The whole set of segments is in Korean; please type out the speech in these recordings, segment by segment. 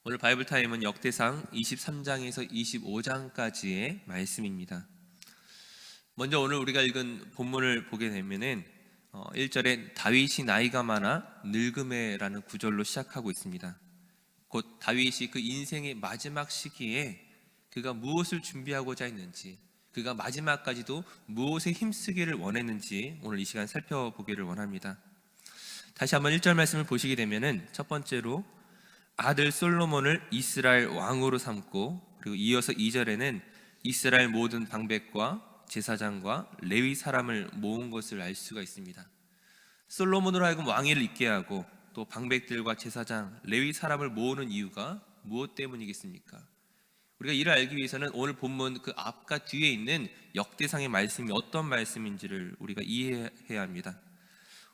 오늘 바이블 타임은 역대상 23장에서 25장까지의 말씀입니다. 먼저 오늘 우리가 읽은 본문을 보게 되면은 1절에 다윗이 나이가 많아 늙음에라는 구절로 시작하고 있습니다. 곧 다윗이 그 인생의 마지막 시기에 그가 무엇을 준비하고자 했는지, 그가 마지막까지도 무엇에 힘쓰기를 원했는지 오늘 이 시간 살펴보기를 원합니다. 다시 한번 1절 말씀을 보시게 되면은 첫 번째로 아들 솔로몬을 이스라엘 왕으로 삼고, 그리고 이어서 2절에는 이스라엘 모든 방백과 제사장과 레위 사람을 모은 것을 알 수가 있습니다. 솔로몬으로 하여금 왕위를 잇게 하고 또 방백들과 제사장, 레위 사람을 모으는 이유가 무엇 때문이겠습니까? 우리가 이를 알기 위해서는 오늘 본문 그 앞과 뒤에 있는 역대상의 말씀이 어떤 말씀인지를 우리가 이해해야 합니다.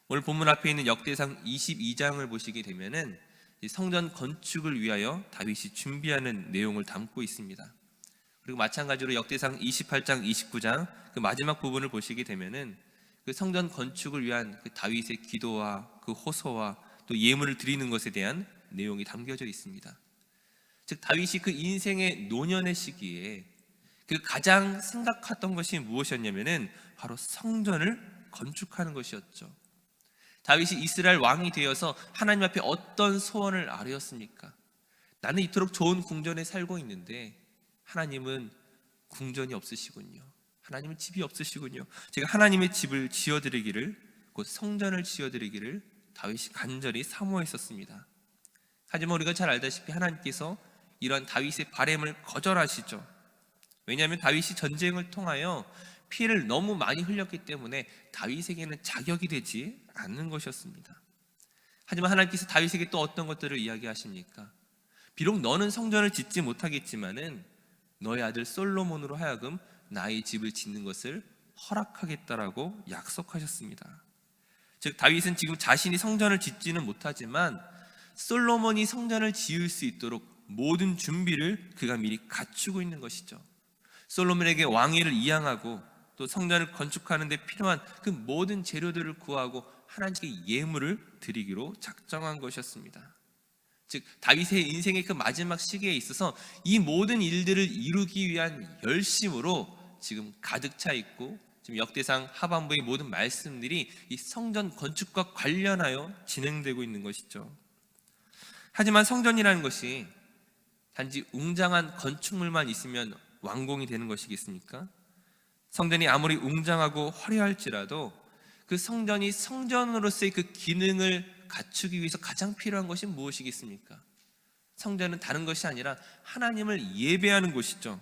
오늘 본문 앞에 있는 역대상 22장을 보시게 되면은 성전 건축을 위하여 다윗이 준비하는 내용을 담고 있습니다. 그리고 마찬가지로 역대상 28장, 29장 그 마지막 부분을 보시게 되면은 그 성전 건축을 위한 그 다윗의 기도와 그 호소와 또 예물을 드리는 것에 대한 내용이 담겨져 있습니다. 즉 다윗이 그 인생의 노년의 시기에 그 가장 생각했던 것이 무엇이었냐면은 바로 성전을 건축하는 것이었죠. 다윗이 이스라엘 왕이 되어서 하나님 앞에 어떤 소원을 아뢰었습니까? 나는 이토록 좋은 궁전에 살고 있는데 하나님은 궁전이 없으시군요. 하나님은 집이 없으시군요. 제가 하나님의 집을 지어드리기를, 곧 성전을 지어드리기를 다윗이 간절히 사모했었습니다. 하지만 우리가 잘 알다시피 하나님께서 이러한 다윗의 바램을 거절하시죠. 왜냐하면 다윗이 전쟁을 통하여 피해를 너무 많이 흘렸기 때문에 다윗에게는 자격이 되지 않는 것이었습니다. 하지만 하나님께서 다윗에게 또 어떤 것들을 이야기하십니까? 비록 너는 성전을 짓지 못하겠지만은 너의 아들 솔로몬으로 하여금 나의 집을 짓는 것을 허락하겠다라고 약속하셨습니다. 즉 다윗은 지금 자신이 성전을 짓지는 못하지만 솔로몬이 성전을 지을 수 있도록 모든 준비를 그가 미리 갖추고 있는 것이죠. 솔로몬에게 왕위를 이양하고 또 성전을 건축하는 데 필요한 그 모든 재료들을 구하고 하나님께 예물을 드리기로 작정한 것이었습니다. 즉 다윗의 인생의 그 마지막 시기에 있어서 이 모든 일들을 이루기 위한 열심으로 지금 가득 차 있고, 지금 역대상 하반부의 모든 말씀들이 이 성전 건축과 관련하여 진행되고 있는 것이죠. 하지만 성전이라는 것이 단지 웅장한 건축물만 있으면 완공이 되는 것이겠습니까? 성전이 아무리 웅장하고 화려할지라도 그 성전이 성전으로서의 그 기능을 갖추기 위해서 가장 필요한 것이 무엇이겠습니까? 성전은 다른 것이 아니라 하나님을 예배하는 곳이죠.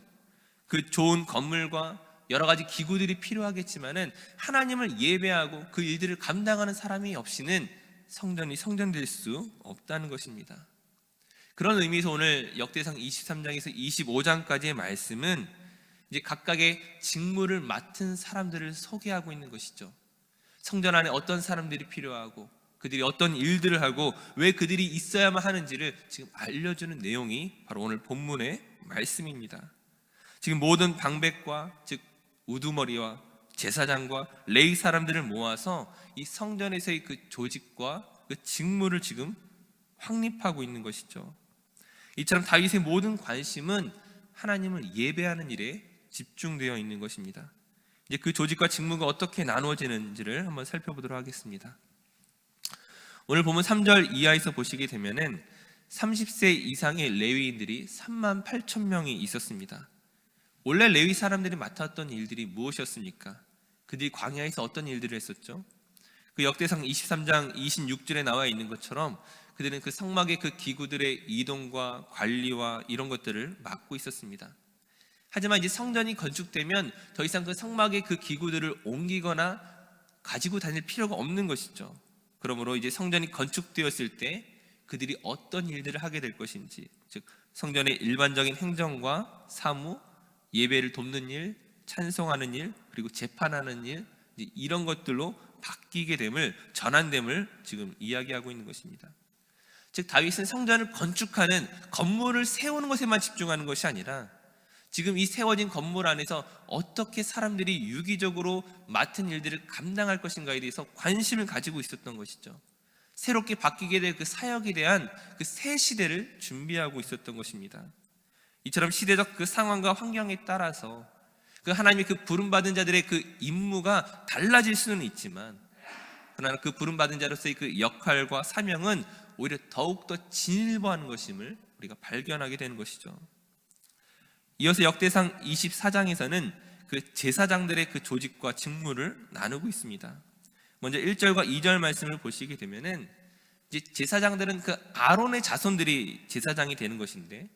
그 좋은 건물과 여러 가지 기구들이 필요하겠지만은 하나님을 예배하고 그 일들을 감당하는 사람이 없이는 성전이 성전될 수 없다는 것입니다. 그런 의미에서 오늘 역대상 23장에서 25장까지의 말씀은 이제 각각의 직무를 맡은 사람들을 소개하고 있는 것이죠. 성전 안에 어떤 사람들이 필요하고 그들이 어떤 일들을 하고 왜 그들이 있어야만 하는지를 지금 알려주는 내용이 바로 오늘 본문의 말씀입니다. 지금 모든 방백과 즉 우두머리와 제사장과 레위 사람들을 모아서 이 성전에서의 그 조직과 그 직무를 지금 확립하고 있는 것이죠. 이처럼 다윗의 모든 관심은 하나님을 예배하는 일에 집중되어 있는 것입니다. 이제 그 조직과 직무가 어떻게 나누어지는지를 한번 살펴보도록 하겠습니다. 오늘 보면 3절 이하에서 보시게 되면은 30세 이상의 레위인들이 3만 8천 명이 있었습니다. 원래 레위 사람들이 맡았던 일들이 무엇이었습니까? 그들이 광야에서 어떤 일들을 했었죠? 그 역대상 23장 26절에 나와 있는 것처럼 그들은 그 성막의 그 기구들의 이동과 관리와 이런 것들을 맡고 있었습니다. 하지만 이제 성전이 건축되면 더 이상 그 성막의 그 기구들을 옮기거나 가지고 다닐 필요가 없는 것이죠. 그러므로 이제 성전이 건축되었을 때 그들이 어떤 일들을 하게 될 것인지, 즉 성전의 일반적인 행정과 사무, 예배를 돕는 일, 찬송하는 일, 그리고 재판하는 일, 이런 것들로 바뀌게 됨을, 전환됨을 지금 이야기하고 있는 것입니다. 즉 다윗은 성전을 건축하는, 건물을 세우는 것에만 집중하는 것이 아니라 지금 이 세워진 건물 안에서 어떻게 사람들이 유기적으로 맡은 일들을 감당할 것인가에 대해서 관심을 가지고 있었던 것이죠. 새롭게 바뀌게 될 그 사역에 대한 그 새 시대를 준비하고 있었던 것입니다. 이처럼 시대적 그 상황과 환경에 따라서 그 하나님의 그 부름받은 자들의 그 임무가 달라질 수는 있지만, 그러나 그 부름받은 자로서의 그 역할과 사명은 오히려 더욱더 진일보하는 것임을 우리가 발견하게 되는 것이죠. 이어서 역대상 24장에서는 그 제사장들의 그 조직과 직무를 나누고 있습니다. 먼저 1절과 2절 말씀을 보시게 되면은, 이제 제사장들은 그 아론의 자손들이 제사장이 되는 것인데,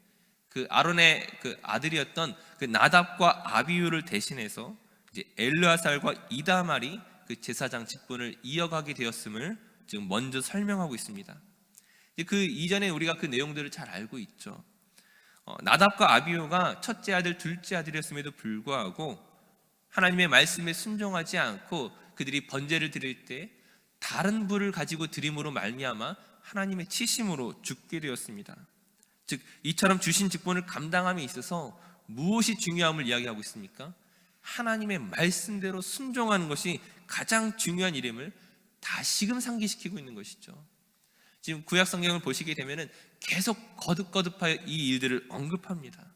그 아론의 그 아들이었던 그 나답과 아비후를 대신해서 이제 엘르아살과 이다말이 그 제사장 직분을 이어가게 되었음을 지금 먼저 설명하고 있습니다. 그 이전에 우리가 그 내용들을 잘 알고 있죠. 나답과 아비후가 첫째 아들, 둘째 아들이었음에도 불구하고 하나님의 말씀에 순종하지 않고 그들이 번제를 드릴 때 다른 불을 가지고 드림으로 말미암아 하나님의 치심으로 죽게 되었습니다. 즉 이처럼 주신 직분을 감당함에 있어서 무엇이 중요함을 이야기하고 있습니까? 하나님의 말씀대로 순종하는 것이 가장 중요한 일임을 다시금 상기시키고 있는 것이죠. 지금 구약 성경을 보시게 되면은 계속 거듭거듭하여 이 일들을 언급합니다.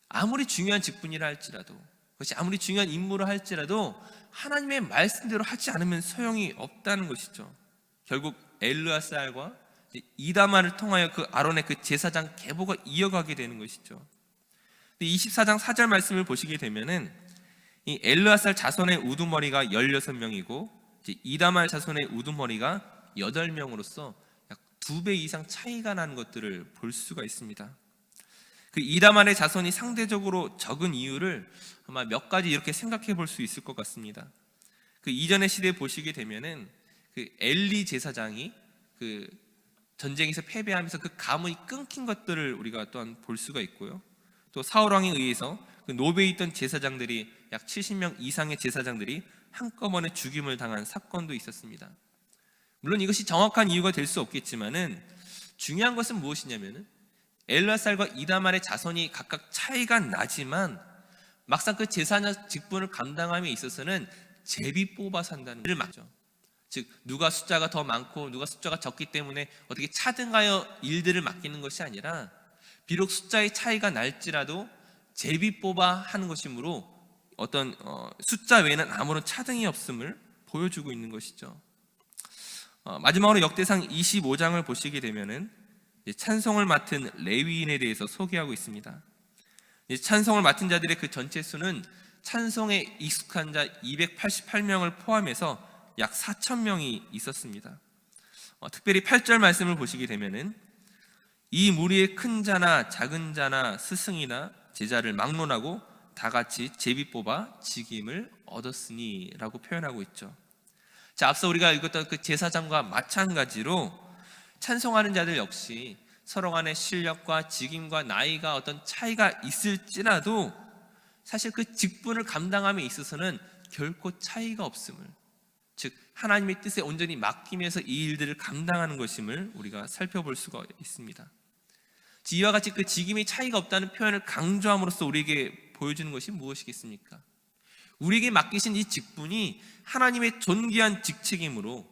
아무리 중요한 직분이라 할지라도, 그것이 아무리 중요한 임무라 할지라도 하나님의 말씀대로 하지 않으면 소용이 없다는 것이죠. 결국 엘르아살과 이다말을 통하여 그 아론의 그 제사장 계보가 이어가게 되는 것이죠. 24장 4절 말씀을 보시게 되면은 이 엘르아살 자손의 우두머리가 16명이고 이다말 자손의 우두머리가 8명으로서 약 2배 이상 차이가 나는 것들을 볼 수가 있습니다. 그 이다말의 자손이 상대적으로 적은 이유를 아마 몇 가지 이렇게 생각해 볼 수 있을 것 같습니다. 그 이전의 시대에 보시게 되면은 그 엘리 제사장이 그 전쟁에서 패배하면서 그 가문이 끊긴 것들을 우리가 또한 볼 수가 있고요. 또 사울왕에 의해서 그 노베에 있던 제사장들이 약 70명 이상의 제사장들이 한꺼번에 죽임을 당한 사건도 있었습니다. 물론 이것이 정확한 이유가 될 수 없겠지만은 중요한 것은 무엇이냐면은 엘르아살과 이다말의 자손이 각각 차이가 나지만 막상 그 제사장 직분을 감당함에 있어서는 제비 뽑아서 한다는 것을 맞죠. 즉 누가 숫자가 더 많고 누가 숫자가 적기 때문에 어떻게 차등하여 일들을 맡기는 것이 아니라 비록 숫자의 차이가 날지라도 제비 뽑아 하는 것이므로 어떤 숫자 외에는 아무런 차등이 없음을 보여주고 있는 것이죠. 마지막으로 역대상 25장을 보시게 되면은 찬송을 맡은 레위인에 대해서 소개하고 있습니다. 찬송을 맡은 자들의 그 전체 수는 찬송에 익숙한 자 288명을 포함해서 약 4,000명이 있었습니다. 특별히 8절 말씀을 보시게 되면은 이 무리의 큰 자나 작은 자나 스승이나 제자를 막론하고 다 같이 제비 뽑아 직임을 얻었으니 라고 표현하고 있죠. 자, 앞서 우리가 읽었던 그 제사장과 마찬가지로 찬송하는 자들 역시 서로 간의 실력과 직임과 나이가 어떤 차이가 있을지라도 사실 그 직분을 감당함에 있어서는 결코 차이가 없음을, 즉 하나님의 뜻에 온전히 맡기면서 이 일들을 감당하는 것임을 우리가 살펴볼 수가 있습니다. 이와 같이 그 직임의 차이가 없다는 표현을 강조함으로써 우리에게 보여주는 것이 무엇이겠습니까? 우리에게 맡기신 이 직분이 하나님의 존귀한 직책이므로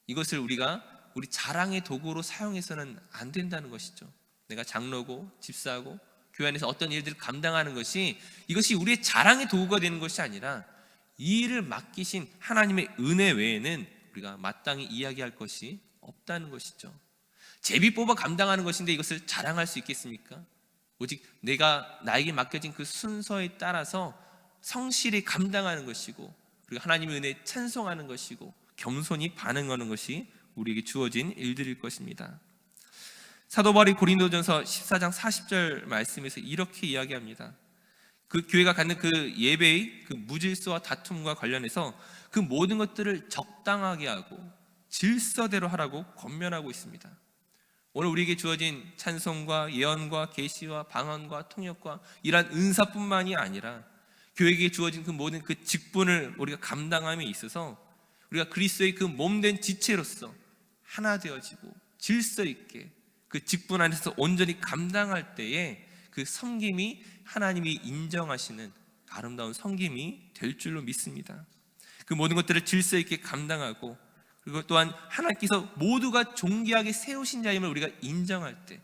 이것을 우리가 우리 자랑의 도구로 사용해서는 안 된다는 것이죠. 내가 장로고 집사고 교회 안에서 어떤 일들을 감당하는 것이 이것이 우리의 자랑의 도구가 되는 것이 아니라 이 일을 맡기신 하나님의 은혜 외에는 우리가 마땅히 이야기할 것이 없다는 것이죠. 제비 뽑아 감당하는 것인데 이것을 자랑할 수 있겠습니까? 오직 나에게 맡겨진 그 순서에 따라서 성실히 감당하는 것이고 그리고 하나님의 은혜에 찬송하는 것이고 겸손히 반응하는 것이 우리에게 주어진 일들일 것입니다. 사도 바울이 고린도전서 14장 40절 말씀에서 이렇게 이야기합니다. 그 교회가 갖는 그 예배의 그 무질서와 다툼과 관련해서 그 모든 것들을 적당하게 하고 질서대로 하라고 권면하고 있습니다. 오늘 우리에게 주어진 찬송과 예언과 계시와 방언과 통역과 이러한 은사뿐만이 아니라 교회에게 주어진 그 모든 그 직분을 우리가 감당함에 있어서 우리가 그리스도의 그 몸된 지체로서 하나 되어지고 질서 있게 그 직분 안에서 온전히 감당할 때에 그 섬김이 하나님이 인정하시는 아름다운 섬김이 될 줄로 믿습니다. 그 모든 것들을 질서 있게 감당하고 그리고 또한 하나님께서 모두가 존귀하게 세우신 자임을 우리가 인정할 때,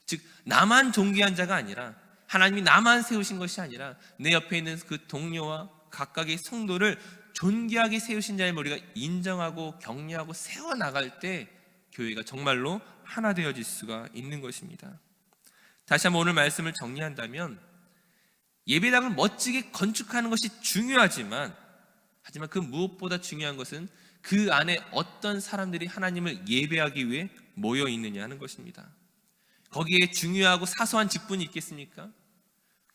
즉 나만 존귀한 자가 아니라 하나님이 나만 세우신 것이 아니라 내 옆에 있는 그 동료와 각각의 성도를 존귀하게 세우신 자임을 우리가 인정하고 격려하고 세워나갈 때 교회가 정말로 하나 되어질 수가 있는 것입니다. 다시 한번 오늘 말씀을 정리한다면, 예배당을 멋지게 건축하는 것이 중요하지만, 하지만 그 무엇보다 중요한 것은 그 안에 어떤 사람들이 하나님을 예배하기 위해 모여 있느냐 하는 것입니다. 거기에 중요하고 사소한 직분이 있겠습니까?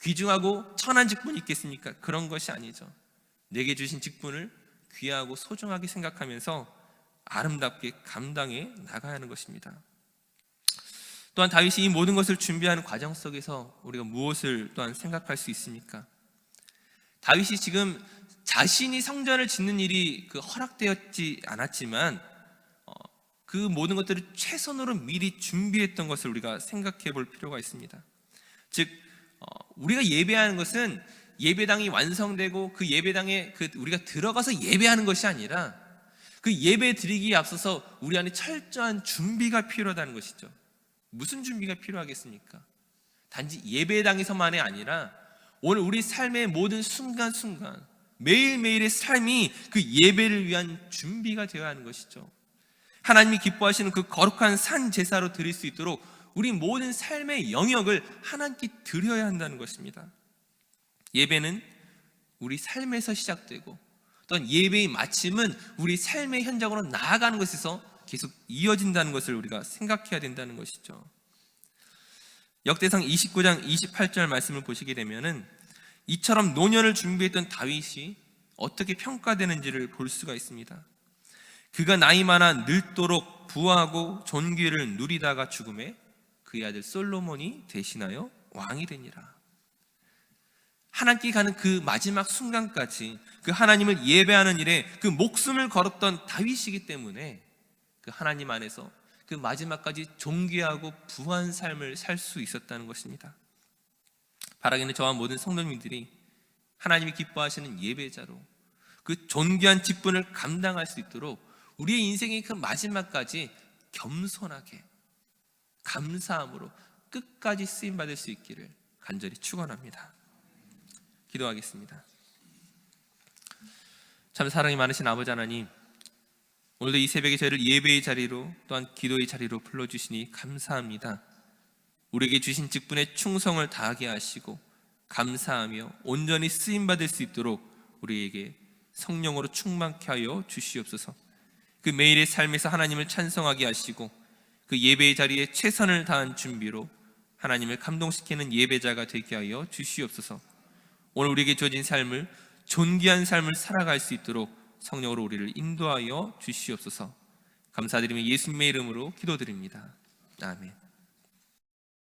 귀중하고 천한 직분이 있겠습니까? 그런 것이 아니죠. 내게 주신 직분을 귀하고 소중하게 생각하면서 아름답게 감당해 나가야 하는 것입니다. 또한 다윗이 이 모든 것을 준비하는 과정 속에서 우리가 무엇을 또한 생각할 수 있습니까? 다윗이 지금 자신이 성전을 짓는 일이 허락되었지 않았지만 그 모든 것들을 최선으로 미리 준비했던 것을 우리가 생각해 볼 필요가 있습니다. 즉 우리가 예배하는 것은 예배당이 완성되고 그 예배당에 우리가 들어가서 예배하는 것이 아니라 그 예배 드리기에 앞서서 우리 안에 철저한 준비가 필요하다는 것이죠. 무슨 준비가 필요하겠습니까? 단지 예배당에서만이 아니라 오늘 우리 삶의 모든 순간순간, 매일매일의 삶이 그 예배를 위한 준비가 되어야 하는 것이죠. 하나님이 기뻐하시는 그 거룩한 산 제사로 드릴 수 있도록 우리 모든 삶의 영역을 하나님께 드려야 한다는 것입니다. 예배는 우리 삶에서 시작되고 또한 예배의 마침은 우리 삶의 현장으로 나아가는 것에서 계속 이어진다는 것을 우리가 생각해야 된다는 것이죠. 역대상 29장 28절 말씀을 보시게 되면은 이처럼 노년을 준비했던 다윗이 어떻게 평가되는지를 볼 수가 있습니다. 그가 나이 많아 늙도록 부하고 존귀를 누리다가 죽음에 그의 아들 솔로몬이 대신하여 왕이 되니라. 하나님께 가는 그 마지막 순간까지 그 하나님을 예배하는 일에 그 목숨을 걸었던 다윗이기 때문에 그 하나님 안에서 그 마지막까지 존귀하고 부한 삶을 살 수 있었다는 것입니다. 바라기는 저와 모든 성도님들이 하나님이 기뻐하시는 예배자로 그 존귀한 직분을 감당할 수 있도록 우리의 인생의 그 마지막까지 겸손하게 감사함으로 끝까지 쓰임받을 수 있기를 간절히 축원합니다. 기도하겠습니다. 참 사랑이 많으신 아버지 하나님, 오늘도 이 새벽에 저희를 예배의 자리로 또한 기도의 자리로 불러주시니 감사합니다. 우리에게 주신 직분에 충성을 다하게 하시고 감사하며 온전히 쓰임받을 수 있도록 우리에게 성령으로 충만케 하여 주시옵소서. 그 매일의 삶에서 하나님을 찬송하게 하시고 그 예배의 자리에 최선을 다한 준비로 하나님을 감동시키는 예배자가 되게 하여 주시옵소서. 오늘 우리에게 주어진 삶을 존귀한 삶을 살아갈 수 있도록 성령으로 우리를 인도하여 주시옵소서. 감사드리며 예수님의 이름으로 기도드립니다. 아멘.